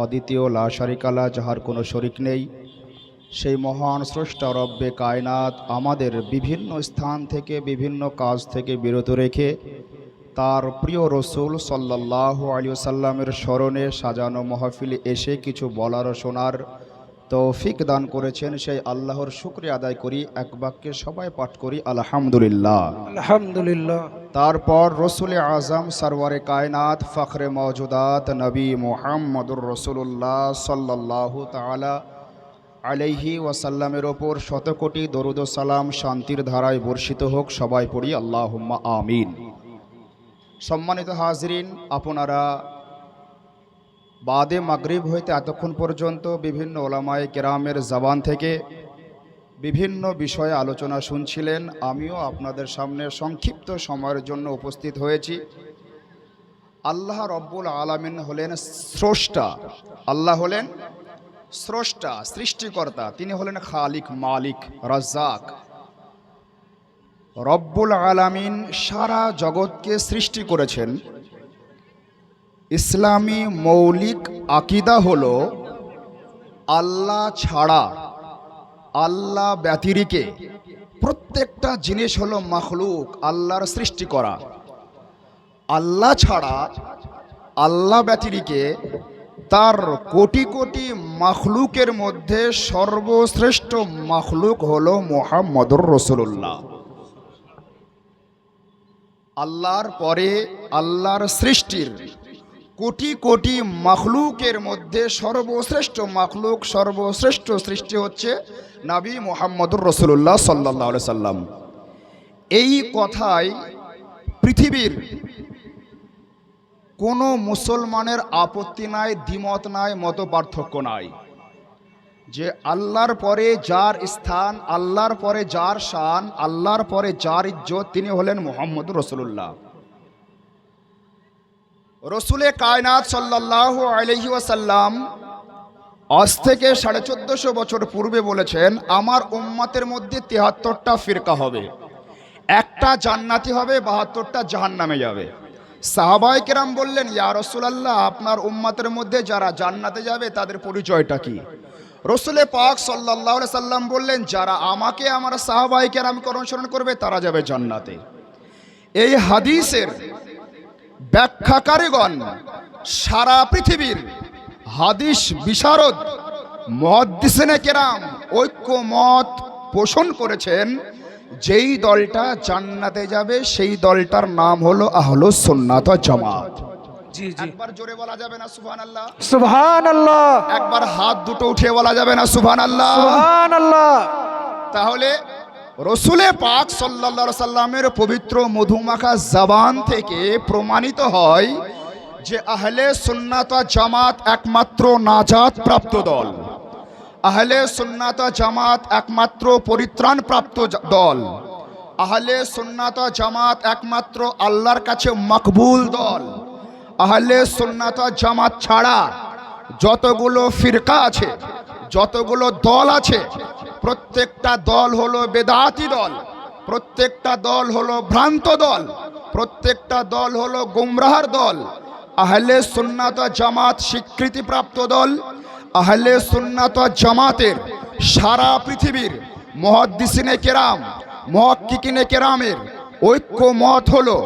অদ্বিতীয় লা শারিকা লাহ, যাহার কোনো শরিক নেই, সেই মহান স্রষ্টা রব্বে কায়নাত আমাদের বিভিন্ন স্থান থেকে বিভিন্ন কাজ থেকে বিরত রেখে তার প্রিয় রসুল সাল্লাল্লাহু আলাইহি ওয়াসাল্লামের স্মরণে সাজানো মাহফিলে এসে কিছু বলার ও শোনার তৌফিক দান করেছেন। সেই আল্লাহর শুকরিয়া আদায় করি। এক বাক্যে সবাই পাঠ করি আলহামদুলিল্লাহ। আলহামদুলিল্লাহ। তারপর রসুল আজম সরওয়ারে কায়নাত ফখরে মওজুদাত নবী মুহাম্মদুর রসুল্লাহ সাল্লাল্লাহু তাআলা আলাইহি ওয়াসাল্লামের ওপর শতকোটি দরুদ ও সালাম শান্তির ধারায় বর্ষিত হোক। সবাই পড়ি আল্লাহুম্মা আমিন। সম্মানিত হাজরিন, আপনারা বাদে মাগরিব হইতে এতক্ষণ পর্যন্ত বিভিন্ন ওলামায়ে কেরামের জবান থেকে বিভিন্ন বিষয়ে আলোচনা শুনছিলেন। আমিও আপনাদের সামনে সংক্ষিপ্ত সময়ের জন্য উপস্থিত হয়েছি। আল্লাহ রব্বুল আলামিন হলেন স্রষ্টা। আল্লাহ হলেন স্রষ্টা, সৃষ্টিকর্তা। তিনি হলেন খালিক, মালিক, রাজ্জাক। রব্বুল আলামিন সারা জগৎকে সৃষ্টি করেছেন। ইসলামী মৌলিক আকিদা হলো আল্লাহ ছাড়া, আল্লাহ ব্যতিরিকে প্রত্যেকটা জিনিস হলো মাখলুক, আল্লাহর সৃষ্টি করা। আল্লাহ ছাড়া, আল্লাহ ব্যতিরিকে তার কোটি কোটি মাখলুকের মধ্যে সর্বশ্রেষ্ঠ মাখলুক হলো মুহাম্মদুর রাসূলুল্লাহ। আল্লাহর পরে আল্লাহর সৃষ্টির কোটি কোটি মাখলুকের মধ্যে সর্বশ্রেষ্ঠ মাখলুক, সর্বশ্রেষ্ঠ সৃষ্টি হচ্ছে নবী মুহাম্মদুর রাসূলুল্লাহ সাল্লাল্লাহু আলাইহি সাল্লাম। এই কথায় পৃথিবীর কোনো মুসলমানের আপত্তি নাই, দ্বিমত নাই, মত পার্থক্য নাই যে আল্লাহর পরে যার স্থান, আল্লাহর পরে যার শান, আল্লাহর পরে যার ইজ্জত, তিনি হলেন মুহাম্মদুর রাসূলুল্লাহ। রসুলে কায়নাত সাল্লাল্লাহু আলাইহি ওয়াসাল্লাম আজ থেকে 1450 বছর পূর্বে বলেছেন, আমার উম্মতের মধ্যে 73টা ফিরকা হবে, একটা জান্নাতি হবে, 72টা জাহান্নামে যাবে। সাহাবায়ে কেরাম বললেন, ইয়া রাসূলুল্লাহ, আপনার উম্মতের মধ্যে যারা জান্নাতে যাবে তাদের পরিচয়টা কি? রসুলে পাক সাল্লাল্লাহু আলাইহি সাল্লাম বললেন, যারা আমাকে, আমার সাহাবায়ে কেরামকে অনুসরণ করবে তারা যাবে জান্নাতে। এই হাদিসের ব্যাখ্যাকারীগণ, সারা পৃথিবীর হাদিস বিশারদ মুহাদ্দিসিনে কেরাম ঐক্যমত পোষণ করেছেন, যেই দলটা জান্নাতে যাবে সেই দলটার নাম হলো আহলুস সুন্নাত ওয়াল জামাত। জি জি, একবার জোরে বলা যাবে না সুবহানাল্লাহ? সুবহানাল্লাহ। একবার হাত দুটো উঠিয়ে বলা যাবে না সুবহানাল্লাহ? সুবহানাল্লাহ। তাহলে রসুলে পাক সাল্লাল্লাহু আলাইহি সাল্লামের পবিত্র মধুমাখা জবান থেকে প্রমাণিত হয় যে আহলে সুন্নাত ওয়াল জামাত একমাত্র নাজাত প্রাপ্ত দল, আহলে সুন্নাত ওয়াল জামাত একমাত্র পরিত্রাণ প্রাপ্ত দল, আহলে সুন্নাত ওয়াল জামাত একমাত্র আল্লাহর কাছে মকবুল দল। আহলে সুন্নাত ওয়াল জামাত ছাড়া যতগুলো ফিরকা আছে, যতগুলো দল আছে, প্রত্যেকটা দল হলো বেদাতি দল, প্রত্যেকটা দল হলো ভ্রান্ত দল, প্রত্যেকটা দল হলো গুমরাহর দল। আহলে সুন্নাত ওয়াল জামাত স্বীকৃতিপ্রাপ্ত দল। আহলে সুন্নাত ওয়াল জামাতের সারা পৃথিবীর মুহাদ্দিসিনে কেরাম, মুহাক্কিকিনে কেরামের ঐক্যমত হলো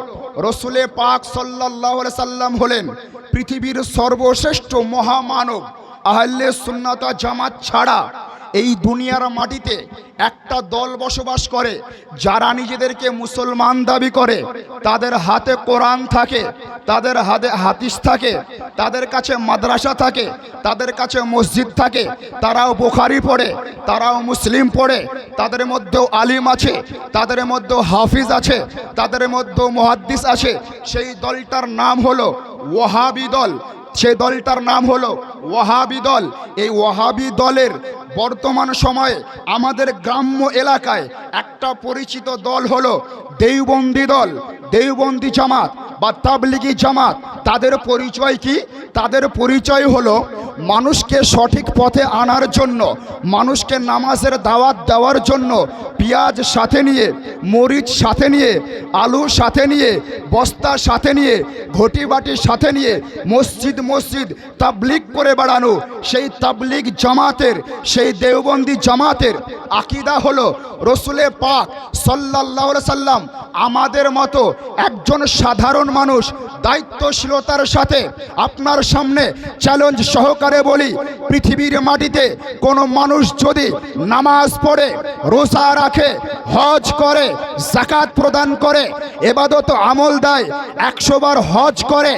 রসুলে পাক সাল্লাল্লাহু আলাইহি সাল্লাম হলেন পৃথিবীর সর্বশ্রেষ্ঠ মহামানব। আহলে সুন্নাত ওয়াল জামাত ছাড়া এই দুনিয়ার মাটিতে একটা দল বসবাস করে যারা নিজেদেরকে মুসলমান দাবি করে, তাদের হাতে কোরআন থাকে, তাদের হাতে হাদিস থাকে, তাদের কাছে মাদ্রাসা থাকে, তাদের কাছে মসজিদ থাকে, তারাও বুখারী পড়ে, তারাও মুসলিম পড়ে, তাদের মধ্যেও আলিম আছে, তাদের মধ্যেও হাফিজ আছে, তাদের মধ্যেও মুহাদ্দিস আছে। সেই দলটার নাম হলো ওয়াহাবি দল। সেই দলটার নাম হলো ওয়াহাবি দল। এই ওয়াহাবি দলের বর্তমান সময়ে আমাদের গ্রাম্য এলাকায় একটা পরিচিত দল হলো দেওবন্দি দল, দেওবন্দি জামাত বা তাবলিগি জামাত। তাদের পরিচয় কি? তাদের পরিচয় হলো মানুষকে সঠিক পথে আনার জন্য, মানুষকে নামাজের দাওয়াত দেওয়ার জন্য পেঁয়াজ সাথে নিয়ে, মরিচ সাথে নিয়ে, আলু সাথে নিয়ে, বস্তা সাথে নিয়ে, ঘটি বাটি সাথে নিয়ে মসজিদ মসজিদ তাবলিগ করে বেড়ানো, সেই তাবলিগ জামাতের, সেই দেওবন্দি জামাতের আকীদা হলো রসুলে পাক সাল্লাল্লাহু আলাইহি সাল্লাম আমাদের মতো একজন সাধারণ মানুষ দায়িত্বশীলতার সাথে আপনার সামনে চ্যালেঞ্জ সহকারে বলি, পৃথিবীর মাটিতে কোনো মানুষ যদি নামাজ পড়ে, রোজা রাখে, হজ করে, যাকাত প্রদান করে, ইবাদত আমল দেয়, 100 বার হজ করে,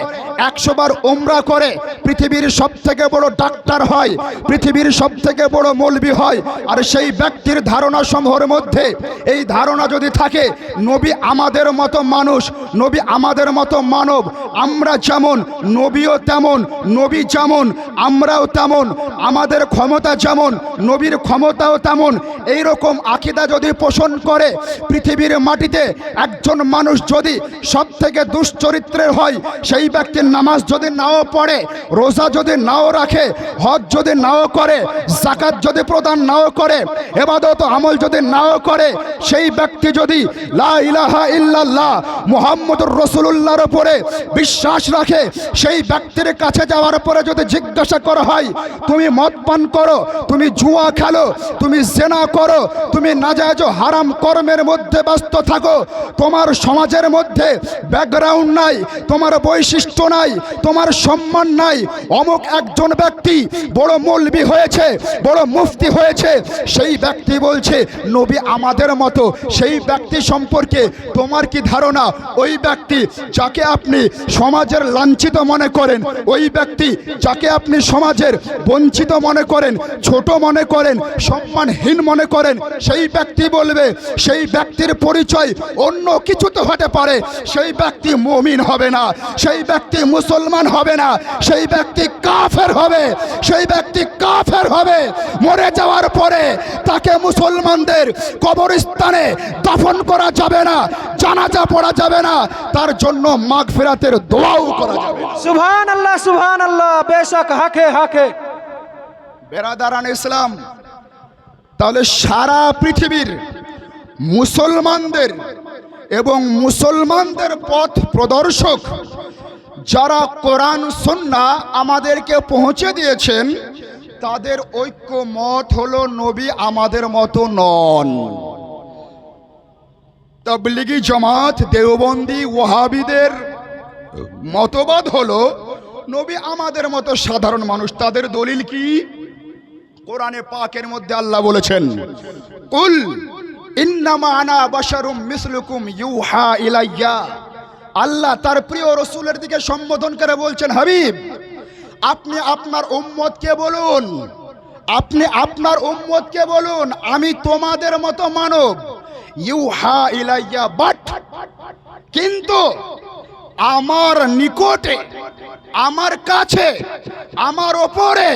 100 বার উমরা করে, পৃথিবীর সবথেকে বড় ডাক্তার হয়, পৃথিবীর সবথেকে বড় মৌলবি হয়, আর সেই ব্যক্তির ধারণা সমূহের মধ্যে এই ধারণা যদি থাকে নবী আমাদের মতো মানুষ, নবী আমাদের মতো মানব, আমরা যেমন নবীও তেমন, নবী যেমন আমরাও তেমন, আমাদের ক্ষমতা যেমন নবীর ক্ষমতাও তেমন, এই রকম আকীদা যদি পোষণ করে পৃথিবীর মাটিতে একজন মানুষ যদি সব থেকে দুশ্চরিত্রের হয়, সেই ব্যক্তির নামাজ যদি নাও পড়ে, রোজা যদি নাও রাখে, হজ যদি নাও করে, যাকাত যদি প্রদান নাও করে, ইবাদত আমল যদি নাও করে, সেই ব্যক্তি যদি লা ইলাহা ইল্লাল্লাহ মুহাম্মদুর রাসূলুল্লাহর উপরে বিশ্বাস রাখে, সেই ব্যক্তির কাছে যাওয়ার পরে যদি জিজ্ঞাসা করা হয় তুমি মদ পান করো, তুমি জুয়া খেলো, তুমি জেনা করো, তুমি নাজায়েজ হারাম কর্মের মধ্যে ব্যস্ত থাকো, তোমার সমাজের মধ্যে ব্যাকগ্রাউন্ড নাই, তোমার বৈশিষ্ট্য নাই, তোমার সম্মান নাই, অমুক একজন ব্যক্তি বড় মৌলবি হয়েছে, বড় মুফতি হয়েছে, সেই ব্যক্তি বলছে নবী আমাদের মতো, সেই ব্যক্তি সম্পর্কে তোমার কি ধারণা? ওই ব্যক্তি যাকে আপনি সমাজের লাঞ্ছিত মনে করেন, ওই ব্যক্তি যাকে আপনি সমাজের বঞ্চিত মনে করেন, ছোট মনে করেন, সম্মানহীন মনে করেন, সেই ব্যক্তি বলবে, সেই ব্যক্তির পরিচয় অন্য কিছুতে হতে পারে, সেই ব্যক্তি মুমিন হবে না, সেই ব্যক্তি মুসলমান হবে না, সেই ব্যক্তি কাফের হবে, সেই ব্যক্তি কাফের হবে। মরে যাওয়ার পরে তাকে মুসলমানদের কবরস্থানে দাফন করা যাবে না, জানাজা পড়া যাবে না, তার জন্য মাগফিরাতের দোয়াও করা যাবে না। সুবহানাল্লাহ সুবহানাল্লাহ, বেশক হাকে হাকে। বেরাদারান ইসলাম, তাহলে সারা পৃথিবীর মুসলমানদের এবং মুসলমানদের পথ প্রদর্শক যারা কোরআন সুন্নাহ আমাদেরকে পৌঁছে দিয়েছেন, তাদের ঐক্য মত হলো নবী আমাদের মতো নন। তাবলিগি জামাত, দেওবন্দি, ওয়াহাবিদের মতবাদ হলো নবী আমাদের মতো সাধারণ মানুষ। তাদের দলিল কি? কোরআনে পাকের মধ্যে আল্লাহ বলেছেন, কুল ইন্নামা আনা বাশারুম মিসলুকুম ইউহা ইলাইয়া। আল্লাহ তার প্রিয় রসুলের দিকে সম্বোধন করে বলছেন, হাবিব আপনি আপনার উম্মতকে বলুন, আপনি আপনার উম্মতকে বলুন আমি তোমাদের মতো মানব, ইউহা ইলাইয়া, বাট কিন্তু আমার নিকটে, আমার কাছে, আমার ওপরে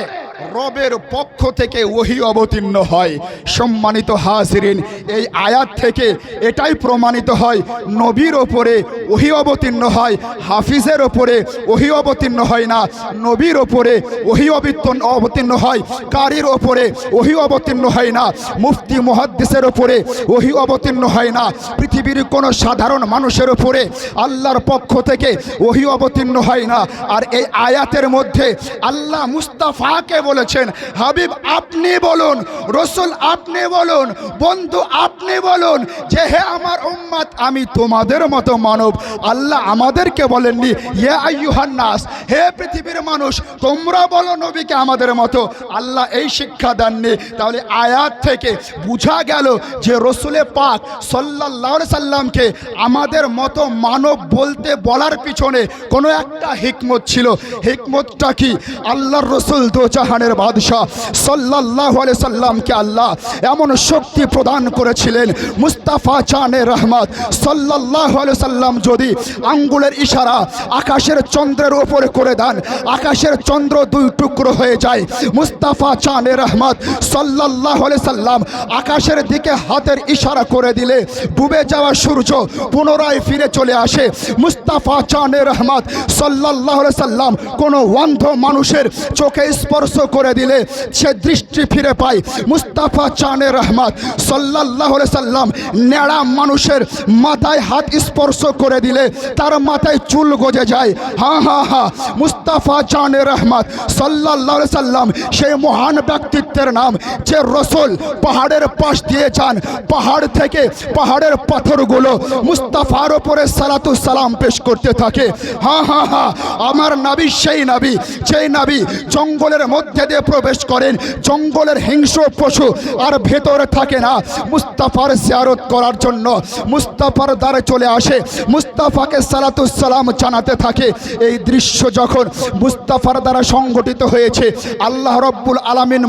রবের পক্ষ থেকে ওহী অবতীর্ণ হয়। সম্মানিত হাজিরিন, এই আয়াত থেকে এটাই প্রমাণিত হয় নবীর ওপরে ওহী অবতীর্ণ হয়, হাফিজের ওপরে ওহী অবতীর্ণ হয় না। নবীর ওপরে ওহী অবতীর্ণ হয়, কারির ওপরে ওহী অবতীর্ণ হয় না, মুফতি মুহাদ্দিসের ওপরে ওহী অবতীর্ণ হয় না, পৃথিবীর কোনো সাধারণ মানুষের ওপরে আল্লাহর পক্ষ থেকে ওহী অবতীর্ণ হয় না। আর এই আয়াতের মধ্যে আল্লাহ মুস্তাফাকে বলেছেন, হাবিব আপনি বলুন, রসুল আপনি বলুন, বন্ধু আপনি বলুন যে হে আমার উম্মত আমি তোমাদের মতো মানব। আল্লাহ আমাদেরকে বলেননি ইয়া আইয়ুহান নাস, হে পৃথিবীর মানুষ তোমরা বলো নবীকে আমাদের মতো। আল্লাহ এই শিক্ষা দেননি। তাহলে আয়াত থেকে বোঝা গেল যে রসুলে পাক সাল্লাল্লাহু আলাইহি সাল্লামকে আমাদের মতো মানব বলতে বলার পিছনে কোনো একটা হিকমত ছিল। হিকমতটা কি? আল্লাহর রসুল দো জাহানের বাদশাহ সাল্লাল্লাহু আলাইহি সাল্লামকে আল্লাহ এমন শক্তি প্রদান করেছে, ছিলেন মুস্তাফা জানে রহমত সাল্লাল্লাহু আলাইহি সাল্লাম যদি আঙ্গুলের ইশারা আকাশের চন্দ্রের উপরে করে দেন, আকাশের চন্দ্র দুই টুকরো হয়ে যায়। মুস্তাফা জানে রহমত সাল্লাল্লাহু আলাইহি সাল্লাম আকাশের দিকে হাতের ইশারা করে দিলে ডুবে যাওয়া সূর্য পুনরায় ফিরে চলে আসে। মুস্তাফা জানে রহমত সাল্লাল্লাহু আলাইহি সাল্লাম কোনো অন্ধ মানুষের চোখে স্পর্শ করে দিলে সে দৃষ্টি ফিরে পায়। মুস্তাফা জানে রহমত সাল্লাল্লাহু আলাইহি সাল্লাম নেড়া মানুষের মাথায় হাত স্পর্শ করে দিলে তার মাথায় চুল গজে যায়। হ্যাঁ হ্যাঁ হ্যাঁ, মুস্তাফা জানে রহমত সাল্লাল্লাহু আলাইহি সাল্লাম সেই মহান ব্যক্তিত্বের নাম যে রসুল পাহাড়ের পাশ দিয়ে যান, পাহাড় থেকে পাহাড়ের পাথরগুলো মুস্তাফার উপরে সালাতু সালাম পেশ করতে থাকে। হ্যাঁ হ্যাঁ হ্যাঁ, আমার নবী সেই নবী যেই নবী জঙ্গলের মধ্যে দিয়ে প্রবেশ করেন, জঙ্গলের হিংস্র পশু আর ভেতরে থাকে না, মুস্তাফার জিয়ারত করার জন্য মুস্তাফার দ্বারে চলে আসে, মুস্তাফাকে সালাতু সালাম জানাতে থাকে। এই দৃশ্য যখন মুস্তাফার দ্বারা সংগঠিত হয়েছে, আল্লাহ রব্বুল আলামিন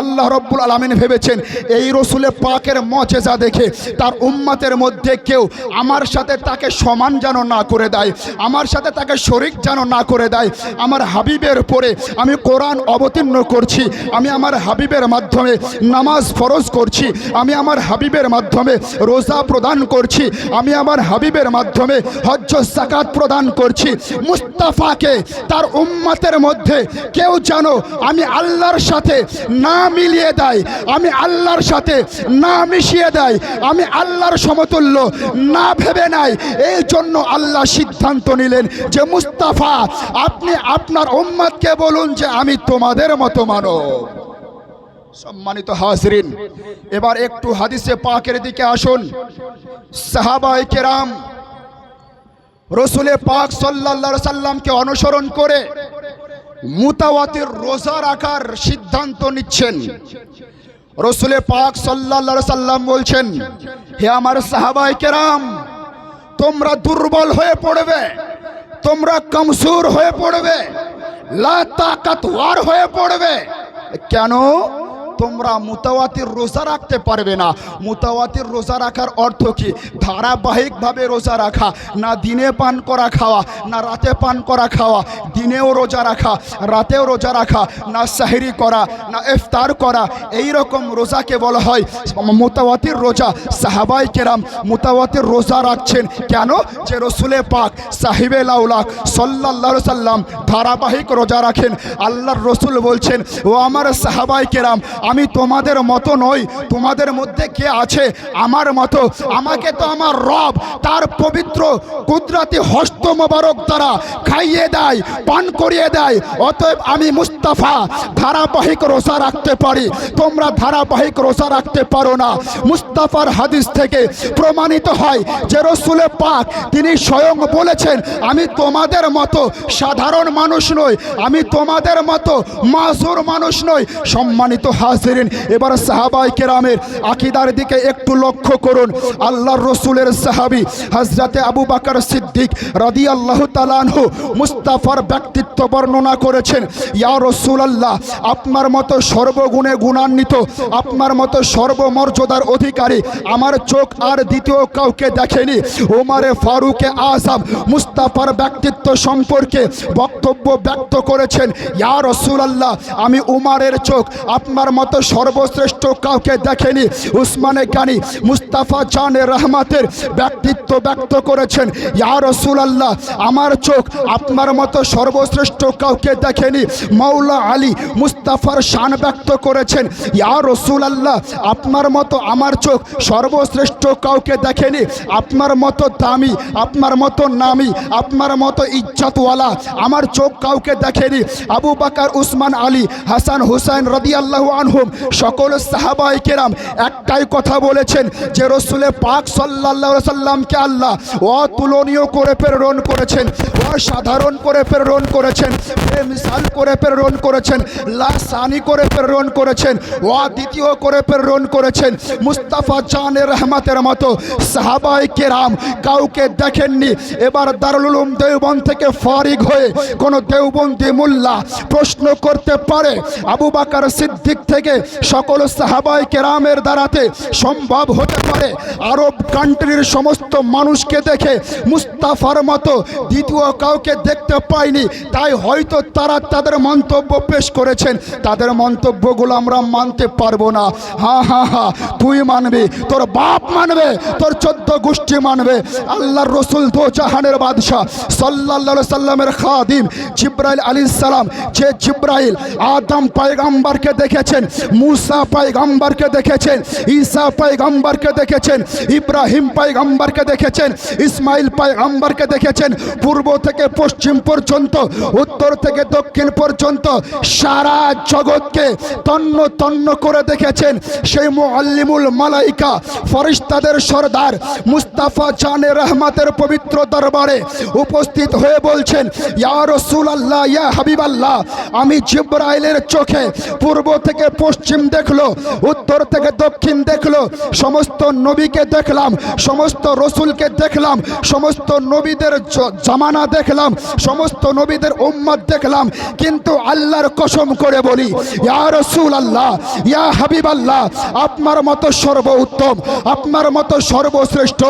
আল্লাহ রব্বুল আলামিন ভেবেছেন এই রসুলে পাকের মজেজা দেখে তার উম্মতের মধ্যে কেউ আমার সাথে তাকে সমান যেন না করে দেয়, আমার সাথে তাকে শরীক যেন না করে দেয়। আমার হাবিবের পরে আমি কোরআন অবতীর্ণ করছি, আমি আমার হাবিবের মাধ্যমে নামাজ ফরজ করছি, আমি আমার হাবিবের মাধ্যমে রোজা প্রদান করছি, আমি আমার হাবিবের মাধ্যমে হজ্জ যাকাত প্রদান করছি। মুস্তাফাকে তার উম্মতের মধ্যে কেউ যেন আমি আল্লাহর সাথে না মিলিয়ে দেয়, আমি আল্লাহর সাথে না মিশিয়ে দেয়, আমি আল্লাহর সমতুল্য না ভেবে নেয়। এই জন্য আল্লাহ সিদ্ধান্ত নিলেন যে মুস্তাফা আপনি আপনার উম্মতকে বলুন যে আমি তোমাদের মতো মানব। সম্মানিত হাজরিন, এবার একটু হাদিসে পাকের দিকে আসুন। সাহাবায়ে কেরাম রসুলে পাক সাল্লাল্লাহু আলাইহি সাল্লামকে অনুসরণ করে মুতাওয়াতির রোজা রাখার সিদ্ধান্ত নিচ্ছেন। রসুলে পাক সাল্লাল্লাহু আলাইহি সাল্লাম বলছেন, হে আমার সাহাবায়ে কেরাম, তোমরা দুর্বল হয়ে পড়বে, তোমরা কমজোর হয়ে পড়বে, লা তাকাতওয়ার হয়ে পড়বে। কেন? তোমরা মুতাওয়াতির রোজা রাখতে পারবে না। মুতাওয়াতির রোজা রাখার অর্থ কি? ধারাবাহিকভাবে রোজা রাখা, না দিনে পান করা খাওয়া, না রাতে পান করা খাওয়া, দিনেও রোজা রাখা রাতেও রোজা রাখা, না সাহরি করা না ইফতার করা, এই রকম রোজাকে বলা হয় মুতাওয়াতির রোজা। সাহাবায়ে কেরাম মুতাওয়াতির রোজা রাখছেন কেন? যে রসুলে পাক সাহিবে লাউলাক সাল্লাল্লাহু আলাইহি সাল্লাম ধারাবাহিক রোজা রাখেন। আল্লাহর রসুল বলছেন, ও আমার সাহাবায়ে কেরাম, আমি তোমাদের মতো নই, তোমাদের মধ্যে কে আছে আমার মতো? আমাকে তো আমার রব তার পবিত্র কুদরতি হস্ত মোবারক দ্বারা খাইয়ে দেয়, পান করিয়ে দেয়। অতএব আমি মুস্তাফা ধারাবাহিক রোজা রাখতে পারি, তোমরা ধারাবাহিক রোজা রাখতে পারো না। মুস্তাফার হাদিস থেকে প্রমাণিত হয় যে রসুলে পাক তিনি স্বয়ং বলেছেন, আমি তোমাদের মতো সাধারণ মানুষ নই, আমি তোমাদের মতো মাজুর মানুষ নই। সম্মানিত হাজিরিন, এবার সাহাবায়ে কেরামের আকীদার দিকে একটু লক্ষ্য করুন। আল্লাহর রসুলের সাহাবী হযরতে আবু বকর সিদ্দিক রাদিয়াল্লাহু তাআলা আনহু মুস্তাফার ব্যক্তিত্ব বর্ণনা করেছেন, ইয়া রাসূলুল্লাহ, আপনার মতো সর্বগুণে গুণান্বিত, আপনার মতো সর্বমর্যাদার অধিকারী আমার চোখ আর দ্বিতীয় কাউকে দেখেনি। ওমরে ফারুকে আযম মুস্তাফার ব্যক্তিত্ব সম্পর্কে বক্তব্য ব্যক্ত করেছেন, ইয়া রাসূলুল্লাহ, আমি উমরের চোখ আপনার মতো সর্বশ্রেষ্ঠ কাউকে দেখেনি। উসমানে গানি মুস্তাফা জানে রহমতের ব্যক্তিত্ব ব্যক্ত করেছেন, ইয়া রাসূলুল্লাহ, আমার চোখ আপনার মতো সর্বশ্রেষ্ঠ কাউকে দেখেনি। মাওলা আলী মুস্তাফার শান ব্যক্ত করেছেন, ইয়া রাসূলুল্লাহ, আপনার মতো আমার চোখ সর্বশ্রেষ্ঠ কাউকে দেখেনি। আপনার মতো দামি, আপনার মতো নামি, আপনার মতো ইজ্জতওয়ালা আমার চোখ কাউকে দেখেনি। আবু বকর, উসমান, আলী, হাসান, হুসাইন রাদিয়াল্লাহু আনহুম সকল সাহাবায়ে কেরাম একটাই কথা বলেছেন যে রসুলে পাক সাল্লাল্লাহু আলাইহি সাল্লামকে আল্লাহ অতুলনীয় করে প্রেরণ করেছেন, অসাধারণ করে প্রেরণ করেছেন, বেমিসাল করে প্রেরণ করেছেন, লাসানি করে প্রেরণ করেছেন, অদ্বিতীয় করে প্রেরণ করেছেন। মুস্তাফা জানে রহমতের মতো সাহাবায়ে কেরাম কাউকে দেখেননি। এবার দারুল উলুম দেওবন্দ থেকে ফারিগ হয়ে কোন দেওবন্দি মোল্লা প্রশ্ন করতে পারে, আবু বকর সিদ্দিক থেকে থেকে সকল সাহাবায়ে কেরামের দ্বারাতে সম্ভব হতে পারে আরব কান্ট্রির সমস্ত মানুষকে দেখে মুস্তাফার মতো দ্বিতীয় কাউকে দেখতে পাইনি, তাই হয়তো তারা তাদের মন্তব্য পেশ করেছেন। তাদের মন্তব্যগুলো আমরা মানতে পারবো না। হ্যাঁ হ্যাঁ হ্যাঁ, তুই মানবি, তোর বাপ মানবে, তোর 14 গোষ্ঠী মানবে। আল্লাহর রসুল দো জাহানের বাদশাহ সাল্লাল্লাহু আলাইহি সাল্লামের খাদিম জিবরাইল আলাইহিস সালাম, যে জিবরাইল আদম পয়গম্বরকে দেখেছেন, মুসা পয়গম্বরকে দেখেছেন, ঈসা পয়গম্বরকে দেখেছেন, ইব্রাহিম পয়গম্বরকে দেখেছেন, ইসমাইল পয়গম্বরকে দেখেছেন, পূর্ব থেকে পশ্চিম পর্যন্ত, উত্তর থেকে দক্ষিণ পর্যন্ত সারা জগৎকে তন্ন তন্ন করে দেখেছেন। সেই মুআল্লিমুল মালাইকা ফেরেশতাদের সরদার মুস্তাফা জানে রহমতের পবিত্র দরবারে উপস্থিত হয়ে বলছেন, ইয়া রাসূলুল্লাহ, ইয়া হাবিবাল্লাহ, আমি জিবরাইলের চোখে পূর্ব থেকে পশ্চিম দেখলো, উত্তর থেকে দক্ষিণ দেখলো, সমস্ত নবীকে দেখলাম, সমস্ত রসুলকে দেখলাম, সমস্ত নবীদের জামানা দেখলাম, সমস্ত নবীদের উম্মত দেখলাম, কিন্তু আল্লাহর কসম করে বলি, ইয়া রাসূলুল্লাহ, ইয়া হাবিবাল্লাহ, আপনার মতো সর্বোত্তম, আপনার মতো সর্বশ্রেষ্ঠ,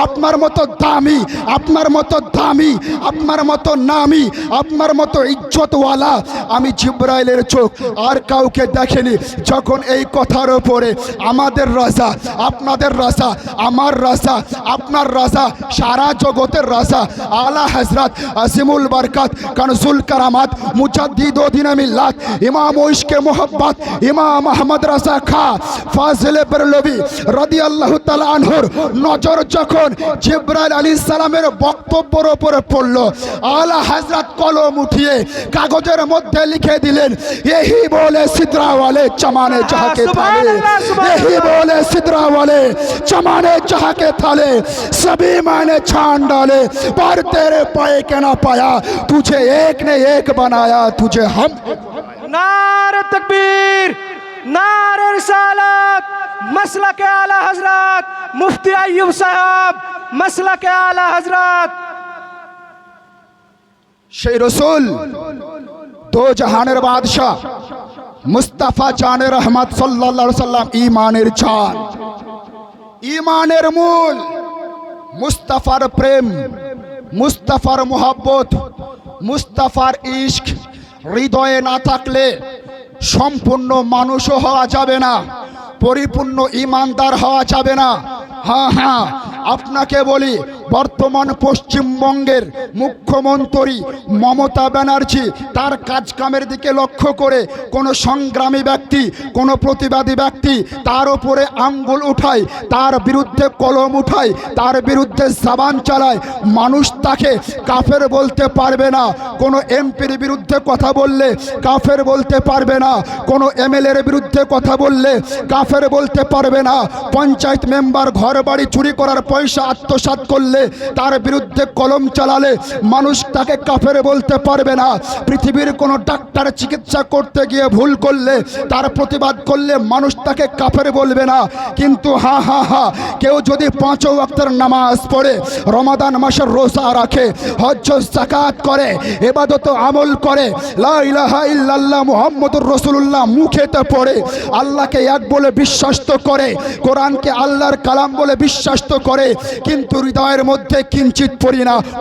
আপনার মতো দামি, আপনার মতো দামি, আপনার মতো নামি, আপনার মতো ইজ্জতওয়ালা আমি জিবরাইলের চোখ আর কাউকে দেখেনি। যখন এই কথার উপরে আমাদের রাজা, আপনাদের রাজা, আমার রাজা, আপনার রাজা, সারা জগতের রাজা আলা হযরত আজিমুল বরকত কানজুল কারামাত মুজাদ্দিদ ও দ্বীন মিল্লাত ইমাম ও ইশকে মোহাব্বত ইমাম আহমদ রাজা খা ফাজিলে বেরলভী রাদিয়াল্লাহু তাআলা আনহুর নজর যখন জিবরাইল আলাইহিস সালামের বক্তব্যের উপরে পড়ল, আলা হযরত কলম উঠিয়ে কাগজের মধ্যে লিখে দিলেন, यही बोले सिदरा वाले चमाने चाह के थाले, यही बोले सिदरा वाले चमाने चाह के थाले, सभी मैंने छान डाले पर तेरे पाए के ना पाया, तुझे एक ने एक बनाया, तुझे हम। नारे तकबीर, नारे रिसालत, मसलक आला हजरत मुफ्ती अय्यूब साहब, मसलक आला हजरत। সেই রসুল দো জাহানের বাদশাহ মুস্তাফা জানে রহমত সাল্লাল্লাহু আলাইহি সাল্লাম ঈমানের জান, ঈমানের মূল, মুস্তাফার প্রেম, মুস্তাফার মোহাব্বত, মুস্তাফার ইশক হৃদয়ে না থাকলে সম্পূর্ণ মানুষও হওয়া যাবে না, পরিপূর্ণ ঈমানদার হওয়া যাবে না। হ্যাঁ হ্যাঁ, আপনাকে বলি, বর্তমান পশ্চিমবঙ্গের মুখ্যমন্ত্রী মমতা ব্যানার্জি তার কাজকামের দিকে লক্ষ্য করে কোনো সংগ্রামী ব্যক্তি, কোনো প্রতিবাদী ব্যক্তি তার উপরে আঙ্গুল উঠায়, তার বিরুদ্ধে কলম উঠায়, তার বিরুদ্ধে জবান চালায়, মানুষ তাকে কাফের বলতে পারবে না। কোনো এমপির বিরুদ্ধে কথা বললে কাফের বলতে পারবে না, কোনো এমএলএর বিরুদ্ধে কথা বললে কাফের বলতে পারবে না, পঞ্চায়েত মেম্বার ঘর বাড়ি চুরি করার পয়সা আত্মসাৎ করলে তার বিরুদ্ধে কলম চালালে মানুষ তাকে কাফের বলতে পারবে না। পৃথিবীর কোনো ডাক্তার চিকিৎসা করতে গিয়ে ভুল করলে, তার প্রতিবাদ করলে মানুষ তাকে কাফের বলবে না। কিন্তু হা হা হা, কেউ যদি 5 ওয়াক্তের নামাজ পড়ে, রমাদান মাসের রোজা রাখে, হজ্জ যাকাত করে, ইবাদত আমল করে, লা ইলাহা ইল্লাল্লাহ মুহাম্মাদুর রাসূলুল্লাহ মুখেতে পড়ে, আল্লাহকে এক বলে বিশ্বাস তো করে, কোরআনকে আল্লাহর কালাম বলে বিশ্বাস তো করে, কিন্তু হৃদয়ের মধ্যে কিঞ্চিত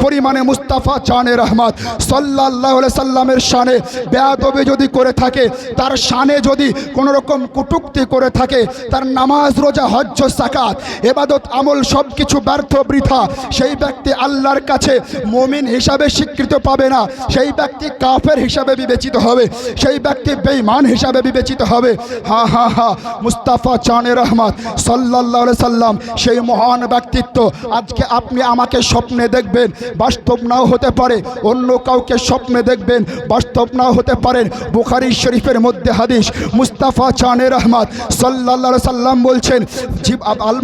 পরিমাণে মুস্তাফা জানে রহমত সাল্লাল্লাহু আলাইহি সাল্লামের শানে বেয়াদবি যদি করে থাকে, তার শানে যদি কোনো রকম কটূক্তি করে থাকে, তার নামাজ রোজা হজ্জ যাকাত ইবাদত আমল সব কিছু ব্যর্থ বৃথা, সেই ব্যক্তি আল্লাহর কাছে মুমিন হিসাবে স্বীকৃত পাবে না, সেই ব্যক্তি কাফের হিসাবে বিবেচিত হবে, সেই ব্যক্তি বেঈমান হিসাবে বিবেচিত হবে। হ্যাঁ হ্যাঁ হ্যাঁ, মুস্তাফা জানে রহমত সাল্লাল্লাহু আলাইহি সাল্লাম সেই মহান ব্যক্তিত্ব আজকে আপনি আমাকে স্বপ্নে দেখবেন, বাস্তব নাও হতে পারে, অন্য কাউকে স্বপ্নে দেখবেন, বাস্তব নাও হতে পারেন। বুখারী শরীফের মধ্যে হাদিস, মুস্তাফা জানে রহমত সাল্লাল্লাহু আলাইহি সাল্লাম বলছেন,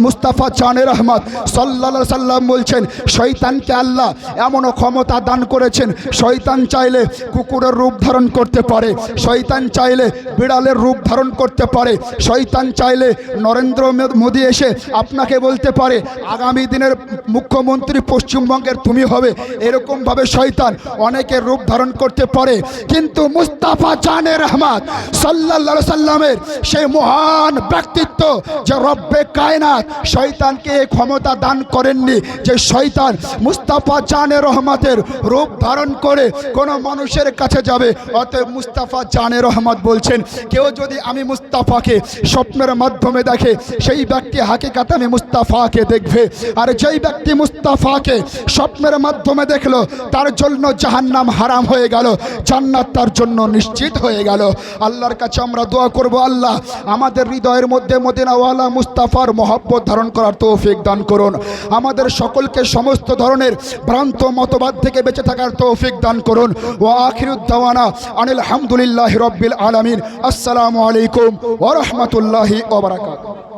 মুস্তাফা জানে রহমত সাল্লাল্লাহু আলাইহি সাল্লাম বলছেন, শয়তানকে আল্লাহ এমন ক্ষমতা দান করেছেন, শয়তান চাইলে কুকুরের রূপ ধারণ করতে পারে, শয়তান চাইলে বিড়ালের রূপ ধারণ করতে পারে, শয়তান চাইলে নরেন্দ্র মোদী এসে আপনাকে বলতে পারে আগামী দিনের মুখ্যমন্ত্রী মুখ্যমন্ত্রী পশ্চিমবঙ্গের তুমি হবে, এরকম ভাবে শয়তান অনেকের রূপ ধারণ করতে পারে। কিন্তু মুস্তাফা জানে রহমত সাল্লাল্লাহু আলাইহি সাল্লামের সেই মহান ব্যক্তিত্ব যে রব্বে কায়নাত শয়তানকে এই ক্ষমতা দান করেননি যে শয়তান মুস্তাফা জানে রহমতের রূপ ধারণ করে কোন মানুষের কাছে যাবে। অতএব মুস্তাফা জানে রহমত বলছেন, কেউ যদি আমি মুস্তাফাকে স্বপ্নের মাধ্যমে দেখে সেই ব্যক্তি হাকিকাতে আমি মুস্তাফাকে দেখবে। আর যেই ব্যক্তি মুস্তাফাকে স্বপ্নের মাধ্যমে দেখলো তার জন্য জাহান্নাম হারাম হয়ে গেল, জান্নাত তার জন্য নিশ্চিত হয়ে গেল। আল্লাহর কাছে আমরা দোয়া করব, আল্লাহ আমাদের হৃদয়ের মধ্যে মদিনাওয়ালা মুস্তাফার মহব্বত ধারণ করার তৌফিক দান করুন। আমাদের সকলকে সমস্ত ধরনের ভ্রান্ত মতবাদ থেকে বেঁচে থাকার তৌফিক দান করুন। ওয়া আখিরুদ দাওয়ানা আনিল হামদুলিল্লাহি রাব্বিল আলামিন। আসসালামু আলাইকুম ওয়া রাহমাতুল্লাহি ওয়া বারাকাতুহু।